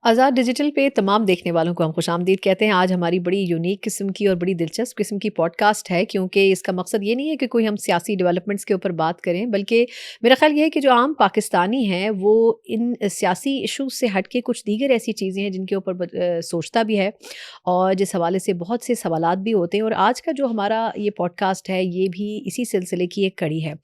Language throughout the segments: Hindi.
आज़ाद डिजिटल पे तमाम देखने वालों को हम खुशामदीद कहते हैं। आज हमारी बड़ी यूनिक किस्म की और बड़ी दिलचस्प किस्म की पॉडकास्ट है, क्योंकि इसका मकसद ये नहीं है कि कोई हम सियासी डेवलपमेंट्स के ऊपर बात करें, बल्कि मेरा ख्याल ये है कि जो आम पाकिस्तानी हैं वो इन सियासी इशूज़ से हट के कुछ दीगर ऐसी चीज़ें हैं जिनके ऊपर सोचता भी है और जिस हवाले से बहुत से सवालात भी होते हैं। और आज का जो हमारा ये पॉडकास्ट है ये भी इसी सिलसिले की एक कड़ी है।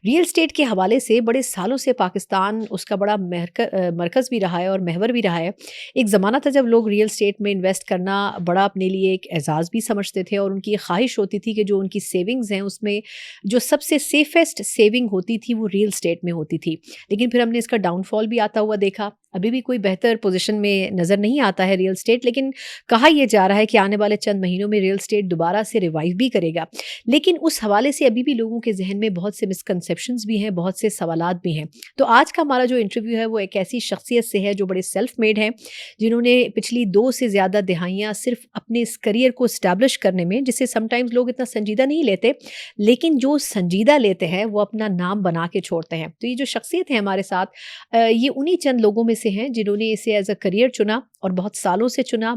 रियल स्टेट के हवाले से बड़े सालों से पाकिस्तान उसका बड़ा मरकज़ भी रहा है और महवर भी रहा है। एक ज़माना था जब लोग रियल स्टेट में इन्वेस्ट करना बड़ा अपने लिए एक एजाज़ भी समझते थे और उनकी ख्वाहिश होती थी कि जो उनकी सेविंग्स हैं उसमें जो सबसे सेफेस्ट सेविंग होती थी वो रियल स्टेट में होती थी। लेकिन फिर हमने इसका डाउनफॉल भी आता हुआ देखा। अभी भी कोई बेहतर पोजीशन में नज़र नहीं आता है रियल स्टेट, लेकिन कहा यह जा रहा है कि आने वाले चंद महीनों में रियल स्टेट दोबारा से रिवाइव भी करेगा। लेकिन उस हवाले से अभी भी लोगों के जहन में बहुत से मिसकंसेप्शंस भी हैं, बहुत से सवालात भी हैं। तो आज का हमारा जो इंटरव्यू है वो एक ऐसी शख्सियत से है जो बड़े सेल्फ मेड हैं, जिन्होंने पिछली 2 से ज़्यादा दिहाइयाँ सिर्फ अपने इस करियर को इस्टेब्लिश करने में, जिसे समटाइम्स लोग इतना संजीदा नहीं लेते, लेकिन जो संजीदा लेते हैं वो अपना नाम बना के छोड़ते हैं। तो ये जो शख्सियत है हमारे साथ, ये उन्हीं चंद लोगों में से हैं जिन्होंने इसे एज अ करियर चुना और बहुत सालों से चुना।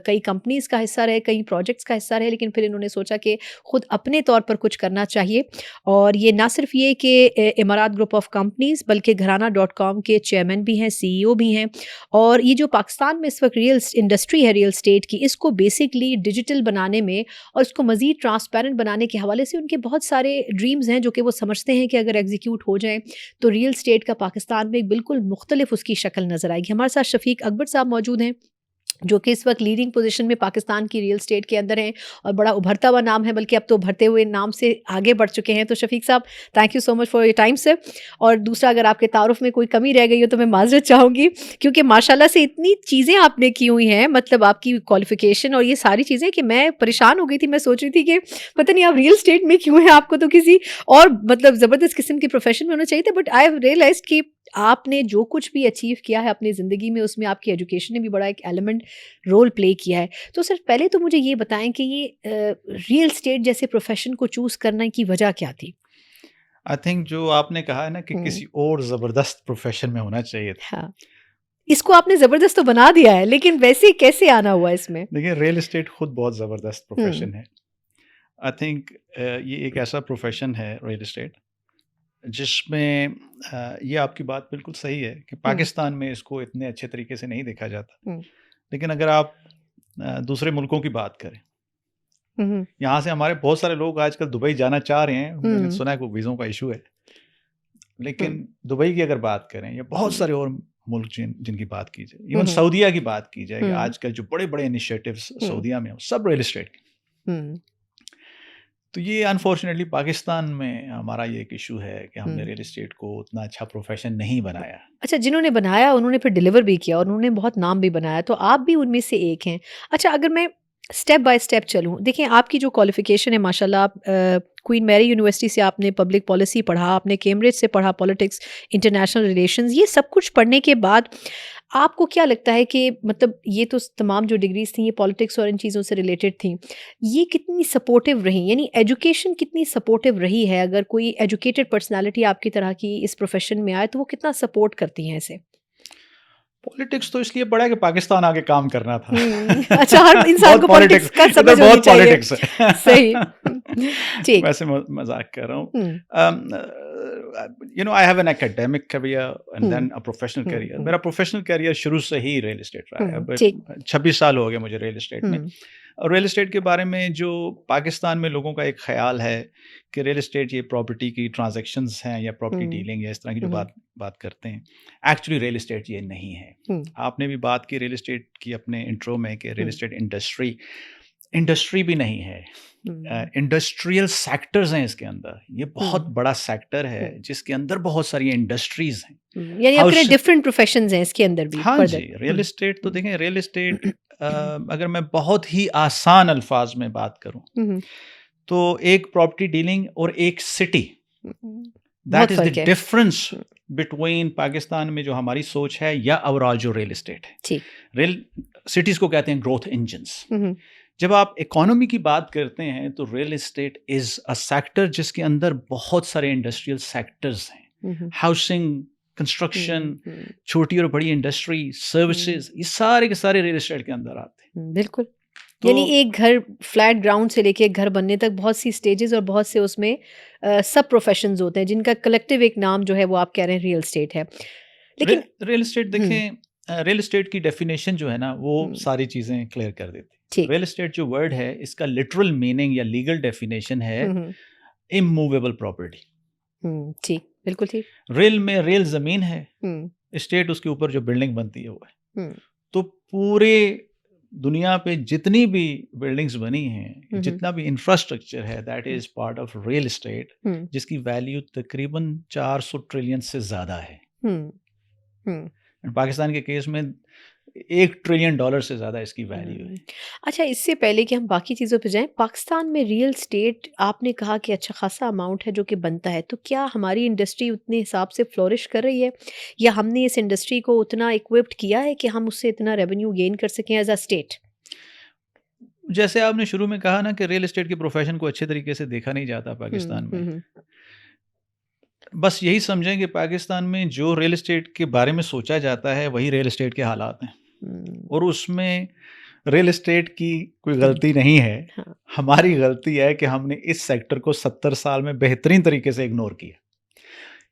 कई कंपनीज़ का हिस्सा रहे, कई प्रोजेक्ट्स का हिस्सा रहे, लेकिन फिर इन्होंने सोचा कि खुद अपने तौर पर कुछ करना चाहिए। और ये ना सिर्फ ये कि इमारात ग्रुप ऑफ कंपनीज़, बल्कि घराना.com के चेयरमैन भी हैं, CEO भी हैं। और ये जो पाकिस्तान में इस वक्त रियल इंडस्ट्री है रियल स्टेट की, इसको बेसिकली डिजिटल बनाने में और इसको मज़ीद ट्रांसपेरेंट बनाने के हवाले से उनके बहुत सारे ड्रीम्स हैं जो कि वो समझते हैं कि अगर एग्जीक्यूट हो जाएँ तो रियल स्टेट का पाकिस्तान में एक बिल्कुल मुख्तलिफ उसकी शक्ल नज़र आएगी। हमारे साथ शफीक अकबर साहब मौजूद हैं, जो कि इस वक्त लीडिंग पोजीशन में पाकिस्तान की रियल स्टेट के अंदर हैं और बड़ा उभरता हुआ नाम है, बल्कि अब तो उभरते हुए नाम से आगे बढ़ चुके हैं। तो शफीक साहब, thank you so much for your time sir. और दूसरा, अगर आपके तारुफ में कोई कमी रह गई हो तो मैं माजरत चाहूँगी, क्योंकि माशाल्लाह से इतनी चीज़ें आपने की हुई हैं, मतलब आपकी क्वालिफिकेशन और ये सारी चीज़ें, कि मैं परेशान हो गई थी। मैं सोच रही थी कि पता नहीं आप रियल स्टेट में क्यों हैं, आपको तो किसी और मतलब ज़बरदस्त किस्म के प्रोफेशन में होना चाहिए था। बट आई हैव रियलाइज कि आपने जो कुछ भी अचीव किया है अपनी ज़िंदगी में, उसमें आपकी एजुकेशन ने भी बड़ा एक एलिमेंट रोल प्ले किया है। तो सर, पहले तो मुझे ये बताएं कि ये रियल स्टेट जैसे प्रोफेशन को चूज़ करने की वजह क्या थी? आई थिंक जो आपने कहा है ना कि किसी और ज़बरदस्त प्रोफेशन में होना चाहिए था। हाँ, इसको आपने ज़बरदस्त तो बना दिया है, लेकिन वैसे कैसे आना हुआ इसमें? देखिए, रियल एस्टेट खुद बहुत ज़बरदस्त हुँ, प्रोफेशन है। आई थिंक ये एक ऐसा प्रोफेशन है रियल एस्टेट जिसमें ये आपकी बात बिल्कुल सही है कि हुँ, पाकिस्तान में इसको इतने अच्छे तरीके से नहीं देखा जाता। हुँ, लेकिन अगर आप दूसरे मुल्कों की बात करें, हुँ, हुँ, यहाँ से हमारे बहुत सारे लोग आजकल दुबई जाना चाह रहे हैं। मैंने हुँ, सुना है कि वीज़ों का इशू है। हुँ, लेकिन दुबई की अगर बात करें या बहुत हुँ, सारे और मुल्क जिनकी बात की जाए, हुँ, इवन हुँ, सऊदीया की बात की जाए, हुँ, आजकल जो बड़े-बड़े इनिशिएटिव्स हुँ, सऊदीया में हो, सब रियल एस्टेट के। हुँ, तो ये अनफॉर्चुनेटली पाकिस्तान में हमारा ये एक इशू है कि हमने हुँ। रियल एस्टेट को उतना अच्छा प्रोफेशन नहीं बनाया। अच्छा, जिन्होंने बनाया उन्होंने फिर डिलीवर भी किया और उन्होंने बहुत नाम भी बनाया, तो आप भी उनमें से एक हैं। अच्छा, अगर मैं स्टेप बाय स्टेप चलूँ, देखिए आपकी जो क्वालिफ़िकेशन है माशाल्लाह, आप क्वीन मैरी यूनिवर्सिटी से आपने पब्लिक पॉलिसी पढ़ा, आपने कैम्ब्रिज से पढ़ा पॉलिटिक्स, इंटरनेशनल रिलेशंस, ये सब कुछ पढ़ने के बाद आपको क्या लगता है कि मतलब ये तो तमाम जो डिग्रीज़ थी ये पॉलिटिक्स और इन चीज़ों से रिलेटेड थी, ये कितनी सपोर्टिव रही? यानी एजुकेशन कितनी सपोर्टिव रही है? अगर कोई एजुकेटेड पर्सनैलिटी आपकी तरह की इस प्रोफ़ेशन में आए तो वो कितना सपोर्ट करती हैं इसे? पॉलिटिक्स तो इसलिए पढ़ा कि पाकिस्तान आगे काम करना था। अच्छा, हर इंसान बहुत को पॉलिटिक्स पॉलिटिक्स, का इधर समझ होनी बहुत चाहिए। पॉलिटिक्स है। सही। ठीक। वैसे मज़ाक कर रहा हूँ। Um, I have an academic career and um, then a professional um, career. Um, मेरा प्रोफेशनल करियर शुरू से ही रियल एस्टेट रहा है। अब ठीक। 26 साल हो गए मुझे रियल एस्टेट में। हुँ, और रियल एस्टेट के बारे में जो पाकिस्तान में लोगों का एक ख़्याल है कि रियल एस्टेट ये प्रॉपर्टी की ट्रांज़ैक्शंस हैं या प्रॉपर्टी हुँ, डीलिंग या इस तरह की जो हुँ, बात बात करते हैं। एक्चुअली रियल एस्टेट ये नहीं है। हुँ, आपने भी बात की रियल एस्टेट की अपने इंट्रो में कि रियल हुँ, एस्टेट इंडस्ट्री इंडस्ट्री भी नहीं है। हुँ, इंडस्ट्रियल सेक्टर्स हैं इसके अंदर। ये बहुत हुँ, बड़ा सेक्टर है हुँ, जिसके अंदर बहुत सारी इंडस्ट्रीज़ हैं। यानी आप कह रहे हैं हाउस डिफरेंट प्रोफ़ेशंस हैं इसके अंदर भी हाँ जी, फर्दर। रियल हुँ, एस्टेट तो हुँ, देखें, रियल एस्टेट अगर मैं बहुत ही आसान अल्फाज में बात करूँ, हुँ, हुँ, तो एक प्रॉपर्टी डीलिंग और एक सिटी, हुँ, दैट बहुत इज़ फ़र्क द है। डिफरेंस हुँ, बिटवीन पाकिस्तान में जो हमारी सोच है या ओवरऑल जो रियल एस्टेट है। ठीक। रियल सिटीज़ को कहते हैं ग्रोथ इंजन्स। हुँ, हुँ, जब आप इकोनॉमी की बात करते हैं तो real estate is a sector जिसके अंदर बहुत सारे इंडस्ट्रियल सेक्टर्स हैं। हुँ, हुँ, हाउसिंग कंस्ट्रक्शन, छोटी और बड़ी इंडस्ट्री, सर्विसेज, ये सारे के सारे रियल एस्टेट के अंदर आते हैं। बिल्कुल। तो यानी एक घर फ्लैट ग्राउंड से लेके एक घर बनने तक बहुत सी स्टेजेस और बहुत से उसमें सब प्रोफेशंस होते हैं जिनका कलेक्टिव एक नाम जो है वो आप कह रहे हैं रियल एस्टेट है। लेकिन रियल एस्टेट देखें, रियल एस्टेट की डेफिनेशन जो है ना वो सारी चीज़ें क्लियर कर देती है। ठीक। रियल एस्टेट जो वर्ड है इसका लिटरल मीनिंग या लीगल डेफिनेशन है इमूवेबल प्रॉपर्टी। ठीक, बिल्कुल ठीक। रेल में रेल ज़मीन है, एस्टेट उसके ऊपर जो बिल्डिंग बनती है वो है। तो पूरे दुनिया पे जितनी भी बिल्डिंग्स बनी हैं, जितना भी इंफ्रास्ट्रक्चर है, that is part of real estate, जिसकी वैल्यू तकरीबन 400 ट्रिलियन से ज़्यादा है। पाकिस्तान के केस में $1 ट्रिलियन से ज़्यादा इसकी वैल्यू है। अच्छा, इससे पहले कि हम बाकी चीज़ों पे जाएं, पाकिस्तान में रियल स्टेट आपने कहा कि अच्छा खासा अमाउंट है जो कि बनता है, तो क्या हमारी इंडस्ट्री उतने हिसाब से फ्लोरिश कर रही है या हमने इस इंडस्ट्री को उतना इक्विप्ड किया है कि हम उससे इतना रेवेन्यू गेन कर सकें एज अ स्टेट? जैसे आपने शुरू में कहा ना कि रियल एस्टेट के प्रोफेशन को अच्छे तरीके से देखा नहीं जाता पाकिस्तान में। बस यही समझें कि पाकिस्तान में जो रियल एस्टेट के बारे में सोचा जाता है वही रियल एस्टेट के हालात हैं, और उसमें रियल एस्टेट की कोई गलती नहीं है। हाँ। हमारी गलती है कि हमने इस सेक्टर को 70 साल में बेहतरीन तरीके से इग्नोर किया।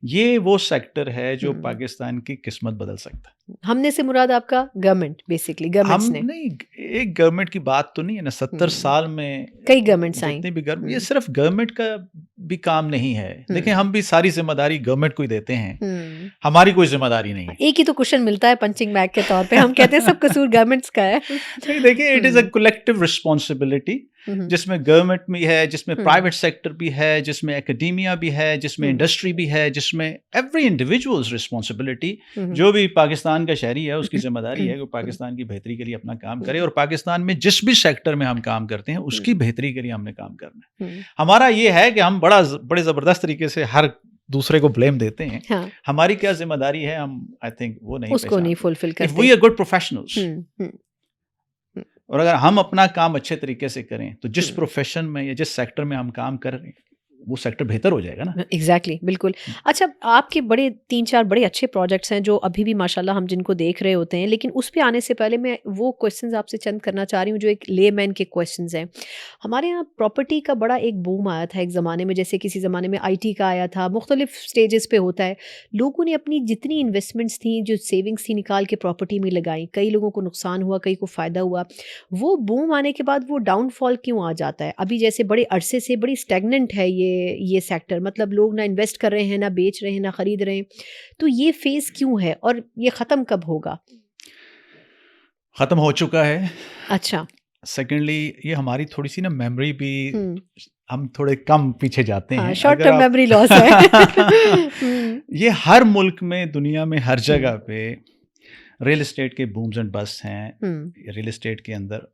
ये वो सेक्टर है जो पाकिस्तान की किस्मत बदल सकता है। हमने से मुराद आपका गवर्नमेंट, बेसिकली गवर्नमेंट्स ने। नहीं, एक गवर्नमेंट की बात तो नहीं है ना। 70 साल में कई गवर्नमेंट्स आई। जितनी भी गवर्नमेंट, ये सिर्फ गवर्नमेंट का भी काम नहीं है। देखिए, हम भी सारी जिम्मेदारी गवर्नमेंट को ही देते हैं, हमारी कोई जिम्मेदारी नहीं है। एक ही तो क्वेश्चन मिलता है पंचिंग बैग के तौर पे, हम कहते हैं सब कसूर गवर्नमेंट्स का है। देखिए, it is a collective responsibility, जिसमें गवर्नमेंट भी है, जिसमें प्राइवेट सेक्टर भी है, जिसमें एकेडेमिया भी है, जिसमें इंडस्ट्री भी है, जिसमें एवरी इंडिविजुअल्स रिस्पॉन्सिबिलिटी। जो भी पाकिस्तान का शहरी है उसकी जिम्मेदारी है कि पाकिस्तान की बेहतरी के लिए अपना काम करे, और पाकिस्तान में जिस भी सेक्टर में हम काम करते हैं उसकी बेहतरी के लिए हमने काम करना है। हमारा ये है कि हम बड़े ज़बरदस्त तरीके से हर दूसरे को ब्लेम देते हैं। हाँ। हमारी क्या जिम्मेदारी है, हम आई थिंक वो नहीं, उसको नहीं फुलफिल करते। If we are good professionals, और अगर हम अपना काम अच्छे तरीके से करें तो जिस प्रोफेशन में या जिस सेक्टर में हम काम कर रहे हैं वो सेक्टर बेहतर हो जाएगा ना। एग्जैक्टली, बिल्कुल। अच्छा, आपके बड़े 3-4 बड़े अच्छे प्रोजेक्ट्स हैं जो अभी भी माशाल्लाह हम जिनको देख रहे होते हैं, लेकिन उस पे आने से पहले मैं वो क्वेश्चंस आपसे चंद करना चाह रही हूँ जो एक लेमैन के क्वेश्चंस हैं। हमारे यहाँ प्रॉपर्टी का बड़ा एक बूम आया था एक ज़माने में, जैसे किसी ज़माने में IT का आया था, मुख्तलिफ स्टेजेस पे होता है। लोगों ने अपनी जितनी इन्वेस्टमेंट्स थी, जो सेविंग्स थी, निकाल के प्रॉपर्टी में लगाई। कई लोगों को नुकसान हुआ, कई को फ़ायदा हुआ। वो बूम आने के बाद वो डाउनफॉल क्यों आ जाता है? अभी जैसे बड़े अरसे से बड़ी स्टैग्नेंट है ये सेक्टर, मतलब लोग ना इन्वेस्ट कर रहे हैं, ना बेच रहे हैं, ना खरीद रहे हैं। तो ये फेज क्यों है और ये खत्म कब होगा? खत्म हो चुका है। अच्छा। सेकेंडली, ये हमारी थोड़ी सी ना मेमोरी भी, हम थोड़े कम पीछे जाते हैं। शॉर्ट टर्म मेमोरी लॉस है। ये हर मुल्क में, दुनिया में हर जगह पे रियल एस्टेट के बूम्स एंड बस्ट हैं। रियल एस्टेट के अंदर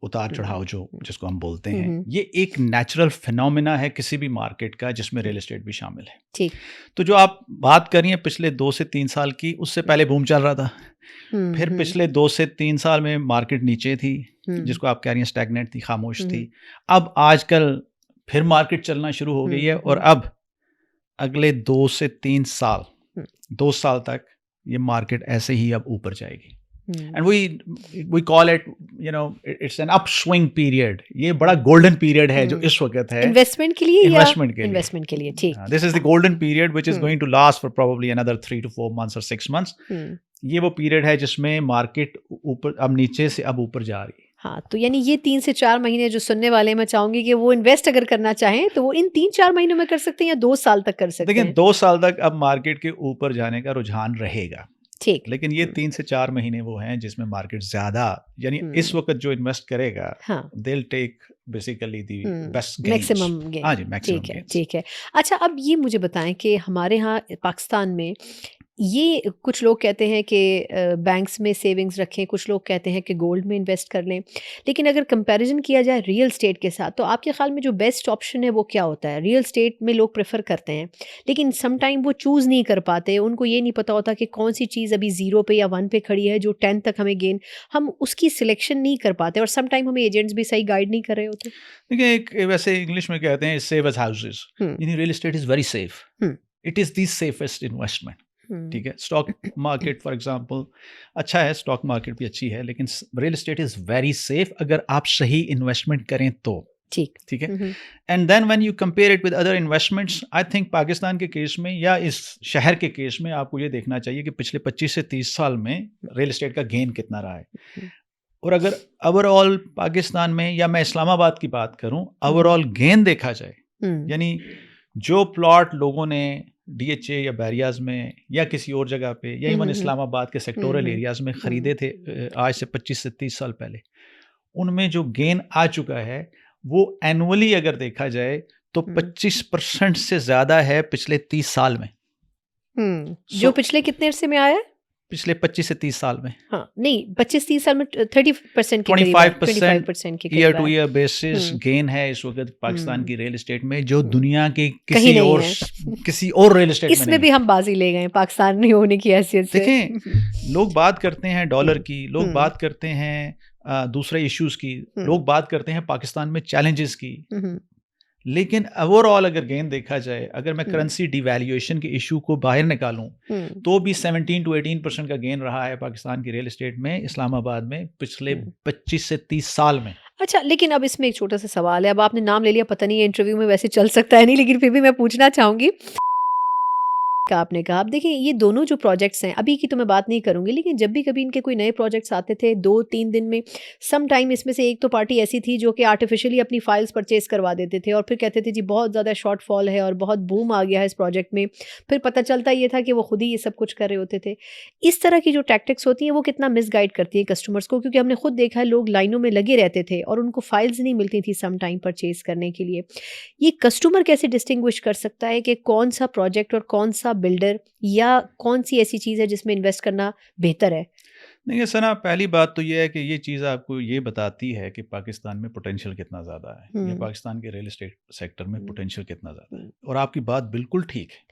उतार चढ़ाव जो जिसको हम बोलते हैं, ये एक नेचुरल फिनोमिना है किसी भी मार्केट का जिसमें रियल एस्टेट भी शामिल है। ठीक। तो जो आप बात कर रही हैं पिछले 2 से 3 साल की, उससे पहले बूम चल रहा था। फिर पिछले 2 से 3 साल में मार्केट नीचे थी, जिसको आप कह रही हैं स्टैग्नेंट थी, खामोश थी। अब आजकल फिर मार्केट चलना शुरू हो गई है, और अब अगले 2 से 3 साल, 2 साल तक ये मार्केट ऐसे ही अब ऊपर जाएगी। And we call it, you know, it's an upswing period. ये बड़ा golden period है जो इस वक्त है इन्वेस्टमेंट के लिए, इन्वेस्टमेंट के लिए। ठीक। This is the golden period which is going to last for probably another 3 to 4 months or 6 months. ये वो पीरियड है जिसमें मार्केट ऊपर, अब नीचे से अब ऊपर जा रही है। हाँ, तो यानी ये 3 से 4 महीने जो सुनने वाले, मैं चाहूंगी कि वो इन्वेस्ट अगर करना चाहें तो वो इन 3-4 महीनों में कर सकते हैं या 2 साल तक कर सकते हैं? देखिए, 2 साल तक अब मार्केट के ऊपर जाने का रुझान रहेगा। ठीक। लेकिन ये 3 से 4 महीने वो हैं जिसमें मार्केट ज्यादा, यानी इस वक्त जो इन्वेस्ट करेगा, they'll take basically the best gains, maximum gain. हाँ जी, मैक्सिमम गेन्स। ठीक है। अच्छा, अब ये मुझे बताएं कि हमारे यहाँ पाकिस्तान में ये कुछ लोग कहते हैं कि बैंक्स में सेविंग्स रखें, कुछ लोग कहते हैं कि गोल्ड में इन्वेस्ट कर लें, लेकिन अगर कंपैरिजन किया जाए रियल स्टेट के साथ, तो आपके ख्याल में जो बेस्ट ऑप्शन है वो क्या होता है? रियल स्टेट में लोग प्रेफर करते हैं, लेकिन सम टाइम वो चूज़ नहीं कर पाते, उनको ये नहीं पता होता कि कौन सी चीज़ अभी 0 पे या 1 पे खड़ी है जो 10 तक हमें गेन, हम उसकी सिलेक्शन नहीं कर पाते, और सम टाइम हमें एजेंट्स भी सही गाइड नहीं कर रहे होते। देखिए, एक वैसे इंग्लिश में कहते हैं सेव एज हाउसेस, यानी real estate is very safe, it is the safest investment. ठीक है, स्टॉक मार्केट फॉर एग्जांपल अच्छा है, स्टॉक मार्केट भी अच्छी है, लेकिन real estate is very safe अगर आप सही इन्वेस्टमेंट करें तो। ठीक है, and then when you compare it with other investments, I think Pakistan के केस में या इस शहर के केस में आपको ये देखना चाहिए कि पिछले 25 से 30 साल में रियल एस्टेट का गेन कितना रहा है। और अगर ओवरऑल पाकिस्तान में या मैं इस्लामाबाद की बात करूं, ओवरऑल गेन देखा जाए, यानी जो प्लॉट लोगों ने DHA या बैरियाज में या किसी और जगह पे या इवन इस्लामाबाद के सेक्टोरल एरियाज में खरीदे थे आज से 25 से 30 साल पहले, उनमें जो गेन आ चुका है वो एनुअली अगर देखा जाए तो 25% से ज्यादा है पिछले 30 साल में। जो पिछले कितने अरसे में आया है? पिछले 25 से 30 साल में। हाँ, नहीं 25-30 साल में 30% के 25% के year two year basis gain है इस वक्त पाकिस्तान की रियल एस्टेट में, जो दुनिया के किसी और रियल एस्टेट में इसमें भी हम बाजी ले गए पाकिस्तान नहीं होने की हैसियत से। देखें, लोग बात करते हैं डॉलर की, लोग बात करते हैं दूसरे इश्यूज की, लोग बात करते हैं पाकिस्तान में चैलेंजेस की, लेकिन ओवरऑल अगर गेन देखा जाए, अगर मैं करेंसी डिवैल्यूएशन के इशू को बाहर निकालूं तो भी 17 to 18% का गेन रहा है पाकिस्तान की रियल एस्टेट में, इस्लामाबाद में पिछले 25 से 30 साल में। अच्छा, लेकिन अब इसमें एक छोटा सा सवाल है, अब आपने नाम ले लिया, पता नहीं इंटरव्यू में वैसे चल सकता है नहीं, लेकिन फिर भी मैं पूछना चाहूंगी का आपने कहा। अब देखिए, ये दोनों जो प्रोजेक्ट्स हैं, अभी की तो मैं बात नहीं करूंगी, लेकिन जब भी कभी इनके कोई नए प्रोजेक्ट्स आते थे 2-3 दिन में, सम टाइम इसमें से एक तो पार्टी ऐसी थी जो कि आर्टिफिशियली अपनी फाइल्स परचेज करवा देते थे और फिर कहते थे जी बहुत ज़्यादा शॉर्टफॉल है और बहुत बूम आ गया है इस प्रोजेक्ट में। फिर पता चलता ये था कि वो खुद ही ये सब कुछ कर रहे होते थे। इस तरह की जो टैक्टिक्स होती हैं वो कितना मिसगाइड करती है कस्टमर्स को, क्योंकि हमने खुद देखा है लोग लाइनों में लगे रहते थे और उनको फाइल्स नहीं मिलती थी सम टाइम परचेज करने के लिए। ये कस्टमर कैसे डिस्टिंग्विश कर सकता है कि कौन सा प्रोजेक्ट और कौन सा बिल्डर या कौन सी ऐसी चीज़ है जिसमें इन्वेस्ट करना बेहतर है? नहीं सना, पहली बात तो ये है कि ये चीज़ आपको ये बताती है कि पाकिस्तान में पोटेंशियल कितना ज़्यादा है, या पाकिस्तान के रियल एस्टेट सेक्टर में पोटेंशियल कितना ज़्यादा है। और आपकी बात बिल्कुल ठीक है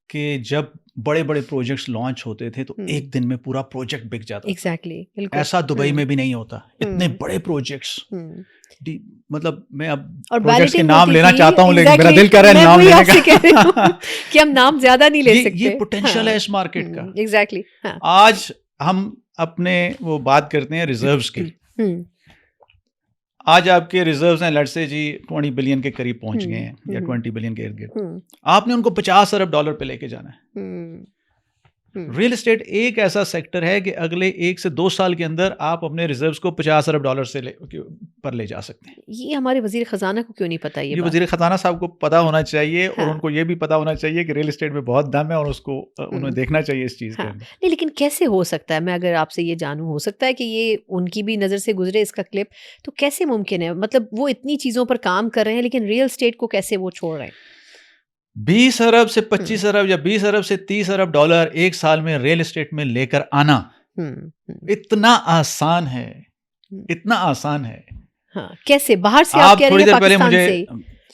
कि जब बड़े बड़े प्रोजेक्ट्स लॉन्च होते थे तो एक दिन में पूरा प्रोजेक्ट बिक जाता था। एग्जैक्टली, ऐसा दुबई में भी नहीं होता, इतने बड़े प्रोजेक्ट्स। मतलब मैं अब प्रोजेक्ट्स के नाम लेना चाहता हूँ, लेकिन मेरा दिल कर रहा है नाम लेने का कि हम नाम ज्यादा नहीं ले सकते। ये पोटेंशियल है इस मार्केट का। एग्जैक्टली। आज हम अपने वो बात करते हैं रिजर्व्स की। आज आपके रिजर्व्स हैं लेट्स से जी 20 बिलियन के करीब पहुंच गए हैं या 20 बिलियन के इर्द-गिर्द। आपने उनको 50 अरब डॉलर पे लेके जाना है। रियल एस्टेट एक ऐसा सेक्टर है कि अगले 1 से 2 साल के अंदर आप अपने रिजर्व्स को 50 अरब डॉलर से पर ले जा सकते हैं। ये हमारे वजीर खजाना को क्यों नहीं पता? ये वजीर खजाना साहब को पता होना चाहिए। और उनको ये भी पता होना चाहिए कि रियल एस्टेट में बहुत दम है और उसको उन्हें देखना चाहिए इस चीज़ के अंदर। नहीं, लेकिन कैसे हो सकता है, मैं अगर आपसे ये जानूं, हो सकता है कि ये उनकी भी नज़र से गुजरे इसका क्लिप, तो कैसे मुमकिन है? मतलब वो इतनी चीज़ों पर काम कर रहे हैं लेकिन रियल एस्टेट को कैसे वो छोड़ रहे हैं? 20 अरब से 25 अरब या 20 अरब से 30 अरब डॉलर एक साल में रियल एस्टेट में लेकर आना इतना आसान है, इतना आसान है। हाँ, कैसे? बाहर से आप थोड़ी देर पहले मुझे,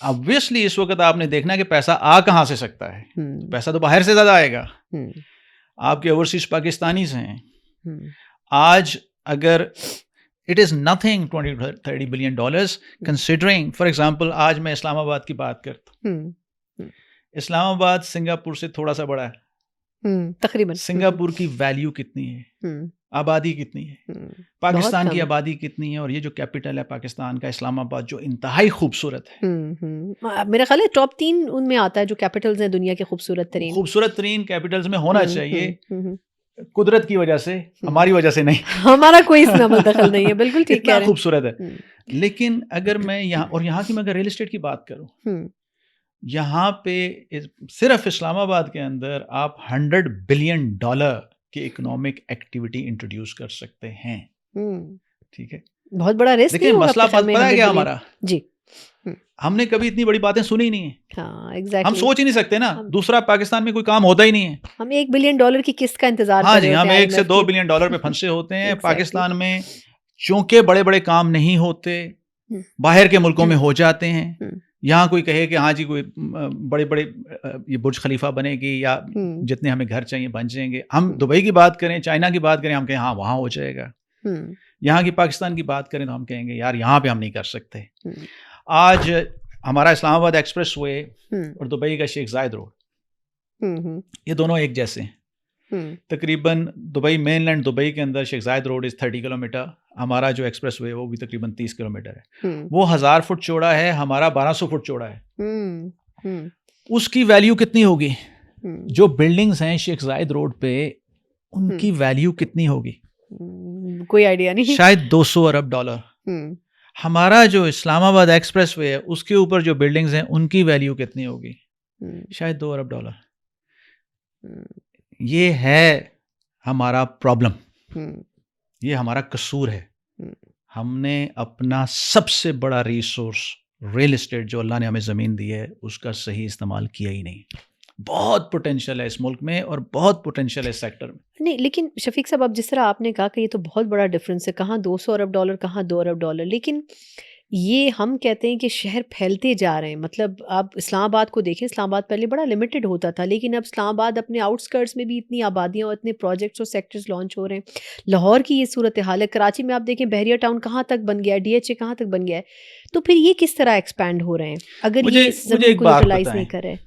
ऑब्वियसली इस वक्त आपने देखना कि पैसा आ कहाँ से सकता है। पैसा तो बाहर से ज्यादा आएगा। आपके ओवरसीज पाकिस्तानीज हैं। आज अगर it is nothing 20-30 billion dollars considering, for example आज मैं इस्लामाबाद की बात करता हूँ। इस्लामाबाद सिंगापुर से थोड़ा सा बड़ा है तकरीबन। सिंगापुर की वैल्यू कितनी है, आबादी कितनी है, पाकिस्तान की आबादी कितनी है, और ये जो कैपिटल है पाकिस्तान का इस्लामाबाद जो इंतहाई खूबसूरत है। मेरा ख्याल है टॉप 3 उनमें आता है जो कैपिटल्स हैं दुनिया के खूबसूरत तरीन कैपिटल्स में होना चाहिए। कुदरत की वजह से, हमारी वजह से नहीं। हमारा कोई इसमें अमल दखल नहीं है। बिल्कुल ठीक कह रहे हैं। खूबसूरत है। लेकिन अगर मैं यहाँ की मैं अगर रियल एस्टेट की बात करूँ, यहाँ पे सिर्फ इस्लामाबाद के अंदर आप 100 बिलियन डॉलर की इकोनॉमिक एक्टिविटी इंट्रोड्यूस कर सकते हैं। ठीक है, बहुत बड़ा रिस्क। लेकिन मसला पता है क्या हमारा जी, हमने कभी इतनी बड़ी बातें सुनी ही नहीं है। हाँ, एग्जैक्टली। हम सोच ही नहीं सकते ना, दूसरा पाकिस्तान में कोई काम होता ही नहीं है। हम 1 बिलियन डॉलर की किस्त का इंतजार कर रहे हैं। हम 1 से 2 बिलियन डॉलर पे फंसे होते हैं। पाकिस्तान में चूंकि बड़े बड़े काम नहीं होते, बाहर के मुल्कों में हो जाते हैं। यहाँ कोई कहे कि हाँ जी कोई बड़े बड़े ये बुर्ज खलीफा बनेगी या जितने हमें घर चाहिए बन जाएंगे। हम दुबई की बात करें, चाइना की बात करें, हम कहें हाँ वहाँ हो जाएगा। यहाँ की पाकिस्तान की बात करें तो हम कहेंगे यार यहाँ पे हम नहीं कर सकते। आज हमारा इस्लामाबाद एक्सप्रेस वे और दुबई का शेख जायद रोड, ये दोनों एक जैसे हैं। तकरीबन दुबई मेनलैंड दुबई के अंदर शेख जायद रोड इज़ 30 किलोमीटर, हमारा जो एक्सप्रेस वे वो भी तकरीबन 30 किलोमीटर है। वो 1000 फुट चौड़ा है, हमारा 1200 फुट चौड़ा है। उसकी वैल्यू कितनी होगी? जो बिल्डिंग्स हैं शेख जायद रोड पे उनकी वैल्यू कितनी होगी? कोई आइडिया नहीं। शायद 200 अरब डॉलर। हमारा जो इस्लामाबाद एक्सप्रेस वे है उसके ऊपर जो बिल्डिंग्स हैं उनकी वैल्यू कितनी होगी? शायद 2 अरब डॉलर। ये है हमारा प्रॉब्लम, ये हमारा कसूर है। हमने अपना सबसे बड़ा रिसोर्स रियल एस्टेट जो अल्लाह ने हमें ज़मीन दी है उसका सही इस्तेमाल किया ही नहीं। बहुत पोटेंशियल है इस मुल्क में और बहुत पोटेंशियल है इस सेक्टर में। नहीं, लेकिन शफीक साहब, अब जिस तरह आपने कहा कि ये तो बहुत बड़ा डिफरेंस है, कहाँ 200 अरब डॉलर, कहाँ 2 अरब डॉलर, लेकिन ये हम कहते हैं कि शहर फैलते जा रहे हैं। मतलब आप इस्लामाबाद को देखें, इस्लामाबाद पहले बड़ा लिमिटेड होता था, लेकिन अब इस्लामाबाद अपने आउटस्कर्ट्स में भी इतनी आबादियाँ और इतने प्रोजेक्ट्स और सेक्टर्स लॉन्च हो रहे हैं। लाहौर की ये सूरत हाल है, कराची में आप देखें बहरिया टाउन कहाँ तक बन गया है, DHA कहाँ तक बन गया है। तो फिर ये किस तरह एक्सपैंड हो रहे हैं अगर ये इस ज़मीन को यूटिलाइज नहीं कर रहे?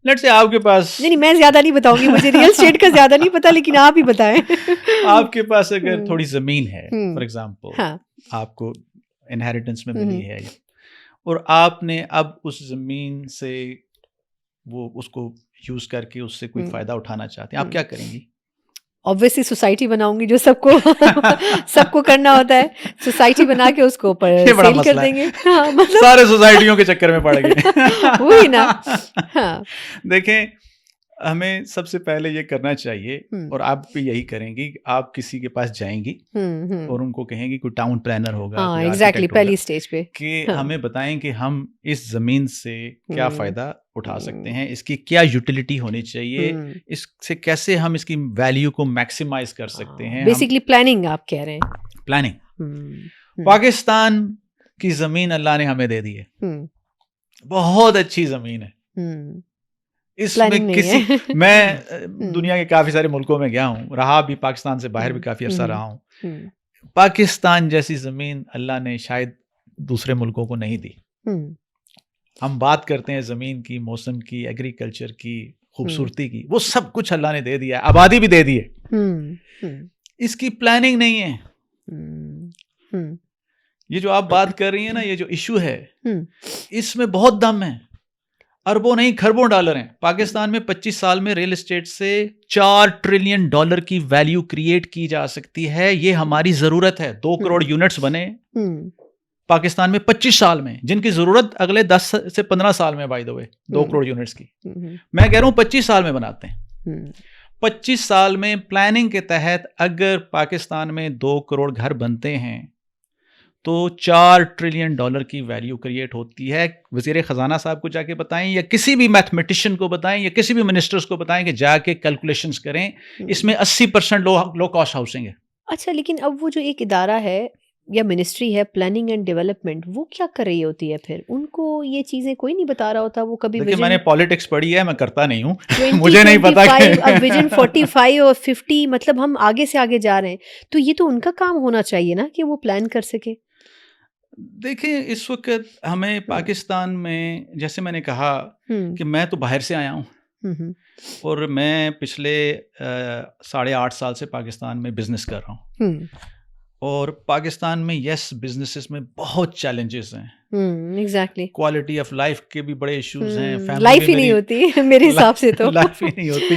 लेट्स से आपके पास नहीं, मैं ज्यादा नहीं बताऊंगी, मुझे रियल एस्टेट का ज्यादा नहीं पता, लेकिन आप ही बताएं। आपके पास अगर थोड़ी जमीन है, फॉर एग्जांपल, हाँ, आपको इनहेरिटेंस में मिली है और आपने अब उस जमीन से वो उसको यूज करके उससे कोई फायदा उठाना चाहते हैं, आप क्या करेंगी? ऑब्वियसली सोसाइटी बनाऊंगी, जो सबको सबको करना होता है। सोसाइटी बना के उसको सेल कर देंगे। हाँ, मतलब सारे सोसाइटियों के चक्कर में पड़ गए। वही ना। हाँ। देखें, हमें सबसे पहले ये करना चाहिए और आप भी यही करेंगी, आप किसी के पास जाएंगी और उनको कहेंगी, कोई टाउन प्लानर होगा, हाँ, एग्जैक्टली, पहली स्टेज पे कि हमें बताएं कि हम इस जमीन से क्या फायदा उठा सकते हैं, इसकी क्या यूटिलिटी होनी चाहिए, इससे कैसे हम इसकी वैल्यू को मैक्सिमाइज कर सकते हैं। बेसिकली प्लानिंग आप कह रहे हैं। प्लानिंग। पाकिस्तान की जमीन अल्लाह ने हमें दे दी है, बहुत अच्छी जमीन है। इसमें किसी मैं दुनिया के काफी सारे मुल्कों में गया हूँ, रहा भी पाकिस्तान से बाहर भी काफी अर्सा रहा हूँ। पाकिस्तान जैसी जमीन अल्लाह ने शायद दूसरे मुल्कों को नहीं दी। हम बात करते हैं जमीन की, मौसम की, एग्रीकल्चर की, खूबसूरती की, वो सब कुछ अल्लाह ने दे दिया है, आबादी भी दे दी है। इसकी प्लानिंग नहीं है। ये जो आप बात कर रही है ना, ये जो इशू है, इसमें बहुत दम है, अरबों नहीं खरबों डॉलर हैं। पाकिस्तान में 25 साल में रियल एस्टेट से 4 ट्रिलियन डॉलर की वैल्यू क्रिएट की जा सकती है। ये हमारी जरूरत है। 2 करोड़ यूनिट्स बने पाकिस्तान में 25 साल में, जिनकी जरूरत अगले 10 से 15 साल में, by the way 2 crore units की। मैं कह रहा हूं 25 साल में बनाते हैं। 25 साल में प्लानिंग के तहत अगर पाकिस्तान में 2 करोड़ घर बनते हैं तो 4 ट्रिलियन डॉलर की वैल्यू क्रिएट होती है। वज़ीर ख़जाना साहब को जाके बताएं, या किसी भी मैथमेटिशियन को बताएं, या किसी भी मिनिस्टर्स को बताएं कि जाके कैलकुलेशंस करें। इसमें 80% लो कॉस्ट हाउसिंग है। अच्छा, लेकिन अब वो जो एक इदारा है या मिनिस्ट्री है, प्लानिंग एंड डेवलपमेंट, वो क्या कर रही होती है फिर? उनको ये चीज़ें कोई नहीं बता रहा होता। वो कभी देखिए, मैंने पॉलिटिक्स पढ़ी है, मैं करता नहीं हूँ। मुझे नहीं पता अब विजन 45 और 50, मतलब हम आगे से आगे जा रहे हैं, तो ये तो उनका काम होना चाहिए ना कि वो प्लान कर सके। देखिए, इस वक्त हमें पाकिस्तान में, जैसे मैंने कहा कि मैं तो बाहर से आया हूँ और मैं पिछले 8.5 साल से पाकिस्तान में बिजनेस कर रहा हूँ। और पाकिस्तान में बिजनेसेस में बहुत चैलेंजेस हैं। एग्जैक्टली। क्वालिटी ऑफ लाइफ के भी बड़े इश्यूज हैं। लाइफ ही नहीं होती मेरे हिसाब से तो। लाइफ ही नहीं होती,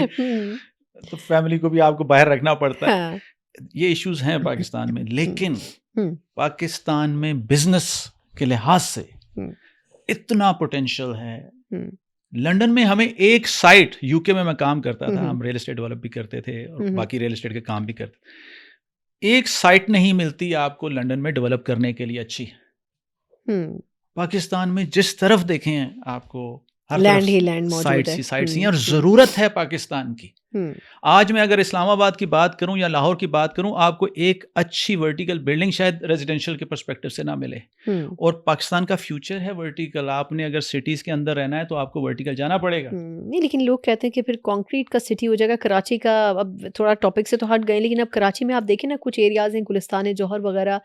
तो फैमिली को भी आपको बाहर रखना पड़ता है। ये इश्यूज हैं पाकिस्तान में, लेकिन पाकिस्तान में बिजनेस के लिहाज से इतना पोटेंशियल है। लंदन में हमें एक साइट, यूके में मैं काम करता था, हम रियल एस्टेट डेवलप भी करते थे और बाकी रियल एस्टेट के काम भी करते। एक साइट नहीं मिलती आपको लंदन में डेवलप करने के लिए अच्छी। पाकिस्तान में जिस तरफ देखें आपको हर लैंड ही लैंड मौजूद है, साइट्स ही, और जरूरत है पाकिस्तान की। आज मैं अगर इस्लामाबाद की बात करूं या लाहौर की बात करूं, आपको एक अच्छी वर्टिकल बिल्डिंग शायद रेजिडेंशियल के पर्सपेक्टिव से ना मिले। और पाकिस्तान का फ्यूचर है वर्टिकल। आपने अगर सिटीज के अंदर रहना है तो आपको वर्टिकल जाना पड़ेगा। नहीं, लेकिन लोग कहते हैं कि फिर कंक्रीट का सिटी हो जाएगा। कराची का, अब थोड़ा टॉपिक से तो हट गए, लेकिन अब कराची में आप देखें ना, कुछ एरियाज हैं, गुलिस्तान है, जौहर वगैरह,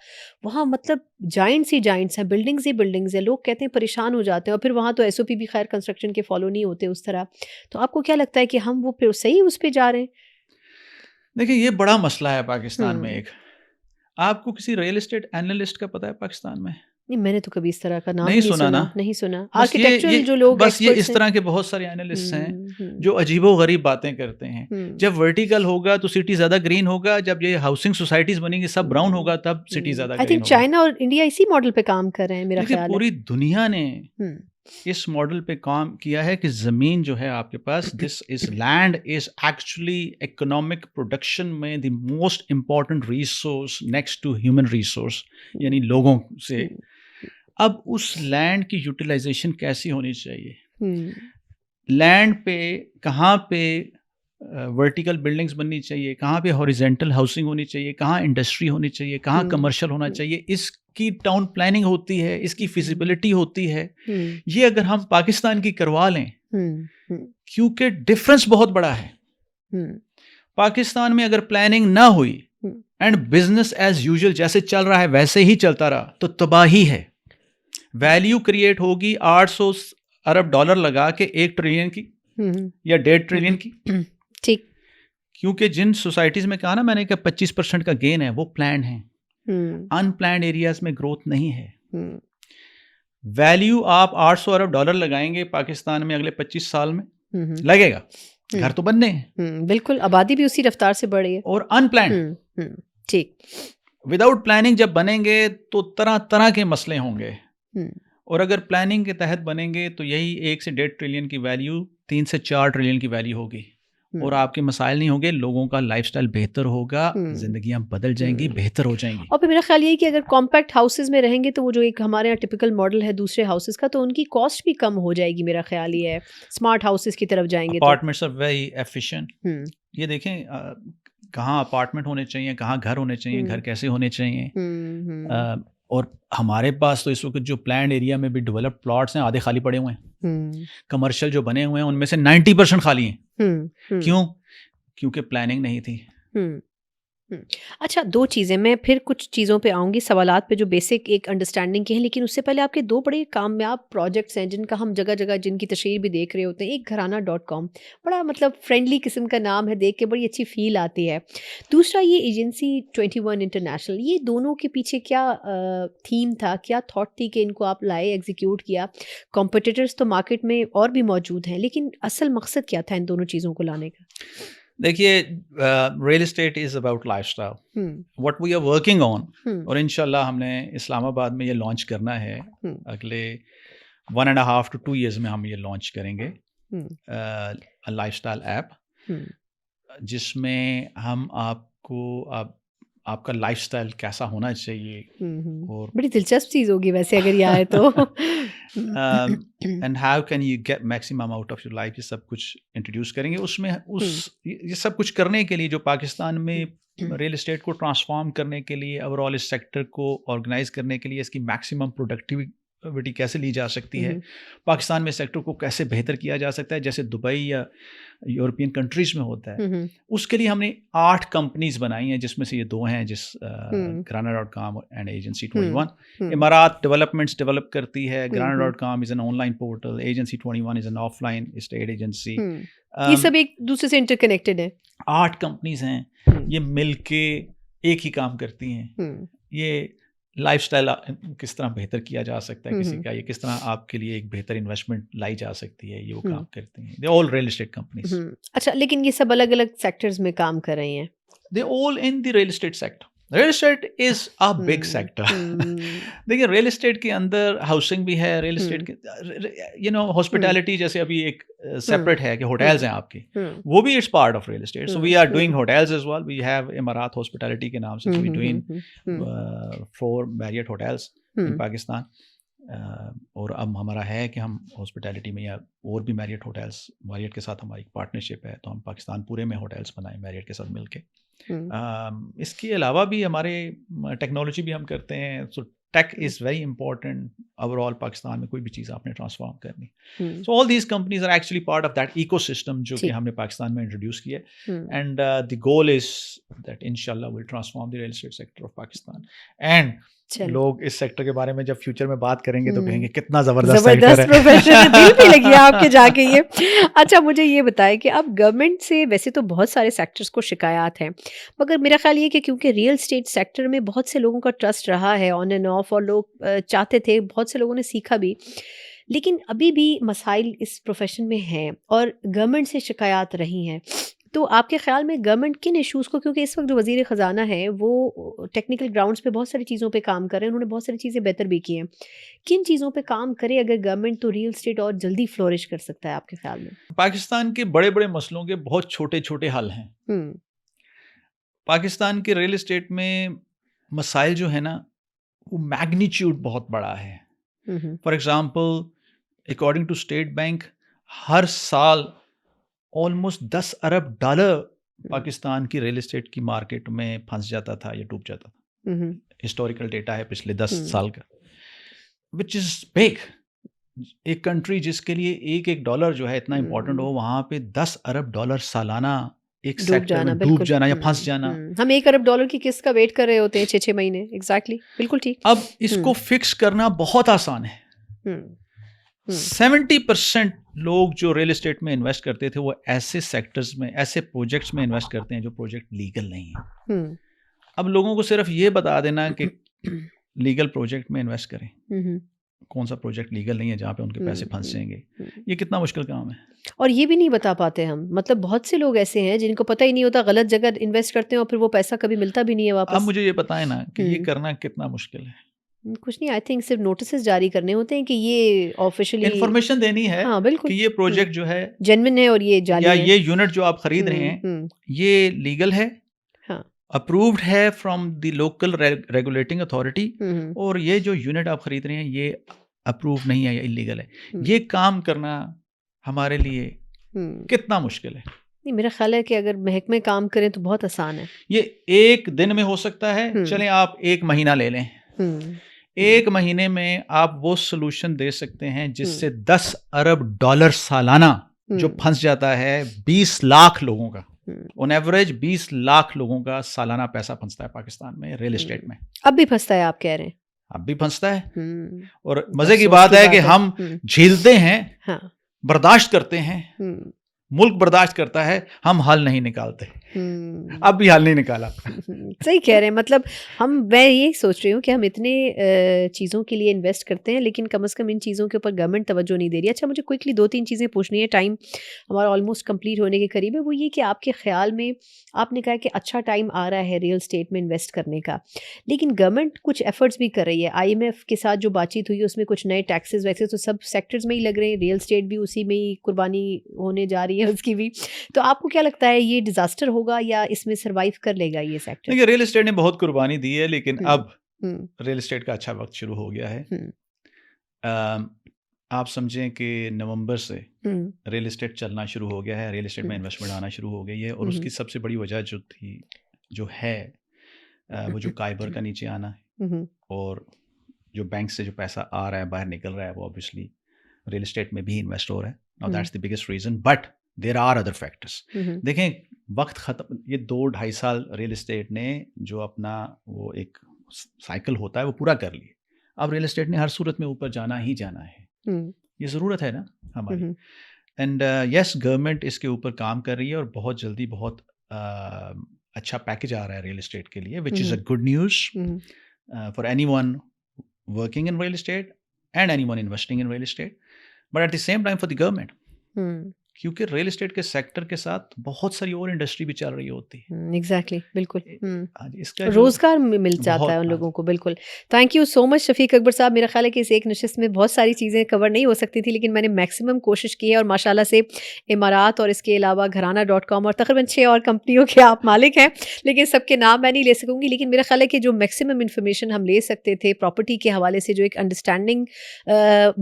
वहाँ मतलब जाइंट्स ही जाइंट्स हैं, बिल्डिंग्स ही बिल्डिंग्स हैं। लोग कहते हैं परेशान हो जाते हैं, और फिर वहाँ तो SOP भी खैर कंस्ट्रक्शन के फॉलो नहीं होते उस तरह। तो आपको क्या लगता है कि हम वो फिर सही उस पर जा रहे हैं? देखिए ये बड़ा मसला है पाकिस्तान में हम्म। एक। आपको किसी रियल एस्टेट एनालिस्ट का पता है पाकिस्तान में? नहीं, मैंने तो कभी इस तरह का नाम नहीं ही नहीं सुना ना? सुना, नहीं सुना। बस ये आर्किटेक्चरल जो लोग बस ये एक्सपर्ट्स इस हैं। तरह के बहुत सारे एनालिस्ट हैं हुँ, जो अजीबो-गरीब बातें करते हैं। हुँ, जब वर्टिकल होगा तो सिटी ज़्यादा ग्रीन होगा, जब ये हाउसिंग सोसाइटीज़ बनेंगी सब ब्राउन हुँ, होगा तब सिटी हुँ। ज़्यादा आई ग्रीन थिंक होगा। चाइना और इंडिया इसी मॉडल पे काम कर रहे हैं, मेरा देखिए ख़्याल है। पूरी दुनिया ने हुँ, इस मॉडल पे काम किया है कि ज़मीन जो है आपके पास this is land is actually economic production में the most important resource next to human resource यानी लोगों से। हुँ, अब उस लैंड की यूटिलाइजेशन कैसी होनी चाहिए? हुँ, लैंड पे कहाँ पे वर्टिकल बिल्डिंग्स बननी चाहिए, कहाँ पे हॉरिजेंटल हाउसिंग होनी चाहिए, कहाँ इंडस्ट्री होनी चाहिए, कहाँ हुँ, कमर्शियल होना हुँ, चाहिए, इसकी टाउन प्लानिंग होती है, इसकी फिजिबिलिटी होती है। हुँ, ये अगर हम पाकिस्तान की करवा लें, हुँ, हुँ, क्योंकि डिफरेंस बहुत बड़ा है। हुँ, पाकिस्तान में अगर प्लानिंग ना हुई हुँ, एंड बिजनेस एज यूजुअल जैसे चल रहा है वैसे ही चलता रहा तो तबाही है। वैल्यू क्रिएट होगी 800 अरब डॉलर लगा के 1 ट्रिलियन की हुँ, या 1.5 ट्रिलियन की। हुँ, ठीक। क्योंकि जिन सोसाइटीज़ में कहा ना मैंने कि 25% का गेन है वो प्लान्ड है। हुँ, अनप्लान्ड एरियाज़ में ग्रोथ नहीं है। हुँ, वैल्यू आप 800 अरब डॉलर लगाएंगे पाकिस्तान में अगले 25 साल में, हुँ, हुँ, लगेगा। हुँ, घर तो बनने हैं बिल्कुल, आबादी भी उसी रफ़्तार से बढ़ रही है। और अनप्लान्ड। हुँ, हुँ, ठीक। विदाउट प्लानिंग जब बनेंगे तो तरह तरह के मसले होंगे हुँ, और अगर प्लानिंग के तहत बनेंगे तो यही 1 से 1.5 ट्रिलियन की वैल्यू 3 से 4 ट्रिलियन की वैल्यू होगी हुँ, और आपके मसाइल नहीं होंगे, लोगों का लाइफस्टाइल बेहतर होगा, हुँ, ज़िंदगियाँ बदल जाएंगी, हुँ। बेहतर हो जाएंगी। और फिर मेरा ख्याल ये है कि अगर कॉम्पैक्ट हाउसेज़ में रहेंगे तो वो जो एक हमारे यहाँ टिपिकल मॉडल है दूसरे हाउसेज़ का, तो उनकी कॉस्ट भी कम हो जाएगी, मेरा ख्याल ये है, स्मार्ट हाउसेज़ की तरफ जाएँगे तो। Apartments are very efficient. Um, ये देखें कहाँ अपार्टमेंट होने चाहिए, कहाँ घर होने चाहिए, घर हुँ, कैसे होने चाहिए। हुँ, हुँ, अ, और हमारे पास तो इस वक्त जो प्लान्ड एरिया में भी डेवलप्ड प्लॉट्स हैं आधे खाली पड़े हुए हैं। हुँ, कमर्शियल जो बने हुए हैं उनमें से 90% खाली हैं। हुँ, हुँ, क्यों? क्योंकि प्लानिंग नहीं थी। हुँ। हुँ। अच्छा, 2 चीज़ें, मैं फिर कुछ चीज़ों पे आऊँगी, सवालात पे जो बेसिक एक अंडरस्टैंडिंग के हैं, लेकिन उससे पहले आपके 2 बड़े कामयाब प्रोजेक्ट्स हैं जिनका हम जगह-जगह जिनकी तशरीह भी देख रहे होते हैं। एक घराना डॉट कॉम, बड़ा मतलब फ्रेंडली किस्म का नाम है, देख के बड़ी अच्छी फ़ील आती है। दूसरा ये एजेंसी 21 इंटरनेशनल, ये दोनों के पीछे क्या थीम था, क्या थॉट थी कि इनको आप लाए, एग्ज़ीक्यूट किया? कॉम्पिटिटर्स तो मार्केट में और भी मौजूद हैं, लेकिन असल मकसद क्या था इन दोनों चीज़ों को लाने का? देखिए real estate is about lifestyle. Um, what we are working on um, और इंशाल्लाह हमने इस्लामाबाद में ये लॉन्च करना है। हुँ, अगले 1 and a half to 2 years में हम ये लॉन्च करेंगे। हुँ, लाइफ़स्टाइल ऐप हुँ। जिसमें हम आपका लाइफ़स्टाइल कैसा होना चाहिए हुँ, हुँ। और बड़ी दिलचस्प चीज़ होगी वैसे अगर ये आए तो। Um. And how can you get maximum out of your life, ये सब कुछ इंट्रोड्यूस करेंगे उसमें। उस हुँ, ये सब कुछ करने के लिए जो पाकिस्तान में हुँ, हुँ, रियल एस्टेट को ट्रांसफॉर्म करने के लिए, ओवरऑल इस सेक्टर को ऑर्गेनाइज करने के लिए, इसकी मैक्सिमम प्रोडक्टिविटी कैसे ली जा सकती है, हुँ, पाकिस्तान में सेक्टर को कैसे बेहतर किया जा सकता है जैसे दुबई या यूरोपियन कंट्रीज में होता है। हुँ, हुँ, उसके लिए हमने 8 कंपनीज बनाई हैं जिसमें से ये 2 हैं जिस um, Graana dot com and agency um, 21। Um, Imarat developments develop करती है। Um, Graana um, dot com is an online portal, agency 21 is an offline estate agency. Um. ये सब एक दूसरे से इंटरकनेक्टेड है। 8 कंपनीज हैं, हुँ, ये मिलके एक ही काम करती हैं। हुँ, ये लाइफस्टाइल किस तरह बेहतर किया जा सकता है हुँ, किसी हुँ, का, ये किस तरह आपके लिए एक बेहतर इन्वेस्टमेंट लाई जा सकती है, ये वो हुँ, काम करती हैं। They all real estate companies, um. अच्छा, लेकिन ये सब अलग-अलग सेक्टर्स में काम कर रही हैं। They all in the real estate sector. Real estate is a big um, sector. Um, देखिए रियल एस्टेट के अंदर हाउसिंग भी है, रियल एस्टेट हुँ, के हुँ, हॉस्पिटैलिटी जैसे अभी एक हुँ, सेपरेट है कि होटल्स हुँ, हैं आपकी, हुँ, वो भी it's part of real estate. So um, we are doing um, hotels as well. We have Imarat hospitality के नाम से, um, so we um, doing um, um, 4 Marriott hotels in um, Pakistan. और अब हमारा है कि हम हॉस्पिटैलिटी में या और भी मैरियट होटल्स, मैरियट के साथ हमारी पार्टनरशिप है तो हम पाकिस्तान पूरे में होटल्स बनाएं मैरियट के साथ मिलके। हुँ, इसके अलावा भी हमारे टेक्नोलॉजी भी हम करते हैं। So tech is very important overall Pakistan में कोई भी चीज़ आपने ट्रांसफॉर्म करनी। Um, so all these companies are actually part of that ecosystem जो कि ठीक। हमने पाकिस्तान में इंट्रोड्यूस किया हुँ, है। And the goal is that इंशाल्लाह will transform the real estate sector of Pakistan and चलो लोग इस सेक्टर के बारे में जब फ्यूचर में बात करेंगे तो कहेंगे कितना जबरदस्त सेक्टर जबरदस्त है। प्रोफेशन है, दिल पे लगी है आपके जाके ये। अच्छा मुझे ये बताएं कि अब गवर्नमेंट से वैसे तो बहुत सारे सेक्टर्स को शिकायत हैं, मगर मेरा ख्याल ये कि क्योंकि रियल स्टेट सेक्टर में बहुत से लोगों का ट्रस्ट रहा है ऑन एंड ऑफ, और लोग चाहते थे, बहुत से लोगों ने सीखा भी, लेकिन अभी भी मसाइल इस प्रोफेशन में हैं और गवर्नमेंट से शिकायत रही हैं। तो आपके ख्याल में गवर्नमेंट किन इश्यूज़ को, क्योंकि इस वक्त जो वज़ीर ख़जाना है वो टेक्निकल ग्राउंड्स पे बहुत सारी चीज़ों पे काम कर रहे हैं, उन्होंने बहुत सारी चीज़ें बेहतर भी की हैं, किन चीज़ों पे काम करे अगर गवर्नमेंट, तो रियल स्टेट और जल्दी फ्लोरिश कर सकता है आपके ख्याल में? पाकिस्तान के बड़े बड़े मसलों के बहुत छोटे छोटे हल हैं। हम्म पाकिस्तान के रियल एस्टेट में मसाइल जो है ना, वो मैग्नीट्यूड बहुत बड़ा है। Hmm for example, according to state bank, हर साल ऑलमोस्ट 10 अरब डॉलर पाकिस्तान की रियल एस्टेट की मार्केट में फंस जाता था या डूब जाता था। हम्म हिस्टोरिकल डेटा है पिछले 10 हम्म साल का, विच इज बिग। एक कंट्री जिसके लिए एक एक डॉलर जो है इतना इंपॉर्टेंट हो, वहां पे 10 अरब डॉलर सालाना एक डूब सेक्टर जाना, में डूब बिल्कुल। जाना या फंस जाना। हम 1 अरब डॉलर की किस्त का वेट कर रहे होते हैं 6-6 महीने। एग्जैक्टली, बिल्कुल ठीक। अब इसको फिक्स करना बहुत आसान है। हम्म 70% लोग जो रियल एस्टेट में इन्वेस्ट करते थे वो ऐसे सेक्टर्स में, ऐसे प्रोजेक्ट्स में इन्वेस्ट करते हैं जो प्रोजेक्ट लीगल नहीं है। हम्म अब लोगों को सिर्फ ये बता देना कि लीगल प्रोजेक्ट में इन्वेस्ट करें, हम्म कौन सा प्रोजेक्ट लीगल नहीं है जहाँ पे उनके पैसे फंस जाएंगे, हम्म। ये कितना मुश्किल काम है। और ये भी नहीं बता पाते हम, मतलब बहुत से लोग ऐसे हैं जिनको पता ही नहीं होता, गलत जगह इन्वेस्ट करते हैं और फिर वो पैसा कभी मिलता भी नहीं है अब वापस। मुझे ये बताएं ना कि ये हम्म करना कितना मुश्किल है। कुछ नहीं, आई थिंक सिर्फ नोटिस जारी करने होते हैं कि ये ऑफिशियली, इंफॉर्मेशन देनी है हाँ बिल्कुल, कि ये प्रोजेक्ट जो है जेन्युइन है और ये या जाली है। ये यूनिट जो आप खरीद रहे हैं ये लीगल है, हाँ अप्रूव्ड है from the local regulating authority, hmm और ये जो यूनिट आप खरीद रहे हैं ये अप्रूव नहीं है या इलीगल है। हम्म, ये काम करना हमारे लिए हम्म। कितना मुश्किल है। नहीं, मेरा ख्याल है कि अगर महकमे काम करें तो बहुत आसान है। ये एक दिन में हो सकता है, चलें आप 1 महीना ले लें, हम्म 1 महीने में आप वो सोल्यूशन दे सकते हैं जिससे 10 अरब डॉलर सालाना जो फंस जाता है 20 लाख लोगों का, ऑन एवरेज 20 लाख लोगों का सालाना पैसा फंसता है पाकिस्तान में रियल एस्टेट में। अब भी फंसता है आप कह रहे हैं? अब भी फंसता है, और तो मजे की अफसोस बात की है बात कि है। हम झेलते हैं, हाँ बर्दाश्त करते हैं, मुल्क बर्दाश्त करता है, हम हल नहीं निकालते। अब भी हल नहीं निकाला। सही कह रहे हैं, मतलब मैं यही सोच रही हूँ कि हम इतने चीज़ों के लिए इन्वेस्ट करते हैं, लेकिन कम से कम इन चीज़ों के ऊपर गवर्नमेंट तवज्जो नहीं दे रही। अच्छा मुझे क्विकली 2-3 चीज़ें पूछनी है, टाइम हमारा ऑलमोस्ट कंप्लीट होने के करीब है। वो ये कि आपके ख्याल में, आपने कहा कि अच्छा टाइम आ रहा है रियल स्टेट में इन्वेस्ट करने का, लेकिन गवर्नमेंट कुछ एफर्ट्स भी कर रही है। IMF के साथ जो बातचीत हुई उसमें कुछ नए टैक्सेस वैसे तो सब सेक्टर्स में ही लग रहे हैं, रियल स्टेट भी उसी में ही कुर्बानी होने जा रही है उसकी भी। तो आपको क्या लगता है, ये डिजास्टर होगा या इसमें सरवाइव कर लेगा ये सेक्टर? देखिए, रियल एस्टेट ने बहुत कुर्बानी दी है, लेकिन अब हम्म रियल एस्टेट का अच्छा वक्त शुरू हो गया है। हम्म आप समझें कि नवंबर से हम्म रियल एस्टेट चलना शुरू हो गया है, रियल एस्टेट में इन्वेस्टमेंट आना शुरू हो गई है, और उसकी सबसे बड़ी वजह जो है वो जो काइबर का नीचे आना है, और जो बैंक से जो पैसा आ रहा है, बाहर निकल रहा है, वो ऑब्वियसली रियल एस्टेट में भी इन्वेस्ट हो रहा है। Now that's the biggest reason, but there are other factors. देखें, वक्त ख़त्म, ये 2-2.5 साल रियल एस्टेट ने जो अपना वो एक साइकिल होता है वो पूरा कर लिया। अब रियल एस्टेट ने हर सूरत में ऊपर जाना ही जाना है, ये ज़रूरत है ना हमारी। एंड यस, गवर्नमेंट इसके ऊपर काम कर रही है, और बहुत जल्दी बहुत अच्छा पैकेज आ रहा है रियल एस्टेट के लिए, which is a good news for anyone working in real estate and anyone investing in real estate, but at the same time for the government, क्योंकि रियल एस्टेट के सेक्टर के साथ बहुत सारी और इंडस्ट्री भी चल रही होती है। एग्जैक्टली, बिल्कुल। इसका रोजगार मिल जाता है उन लोगों को। बिल्कुल, thank you so much Shafiq Akbar साहब। मेरा ख्याल है कि इस एक नशिस्त में बहुत सारी चीज़ें कवर नहीं हो सकती थी, लेकिन मैंने मैक्सिमम कोशिश की है, और माशाल्लाह से इमारात और इसके अलावा घराना.com और तकरीबन 6 और कंपनियों के आप मालिक हैं, लेकिन सबके नाम मैं नहीं ले सकूंगी। लेकिन मेरा ख्याल है कि जो मैक्सिमम इन्फॉर्मेशन हम ले सकते थे प्रॉपर्टी के हवाले से, जो एक अंडरस्टैंडिंग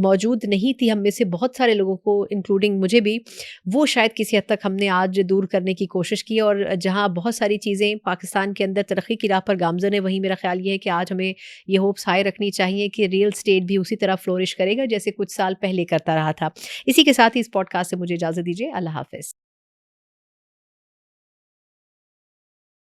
मौजूद नहीं थी हम में से बहुत सारे लोगों को, इंक्लूडिंग मुझे भी, वो शायद किसी हद तक हमने आज दूर करने की कोशिश की। और जहां बहुत सारी चीज़ें पाकिस्तान के अंदर तरक्की की राह पर गामज़न है, वहीं मेरा ख्याल ये है कि आज हमें ये होप्स हाई रखनी चाहिए कि रियल स्टेट भी उसी तरह फ्लोरिश करेगा जैसे कुछ साल पहले करता रहा था। इसी के साथ ही इस पॉडकास्ट से मुझे इजाज़त दीजिए। अल्लाह हाफ़िज़।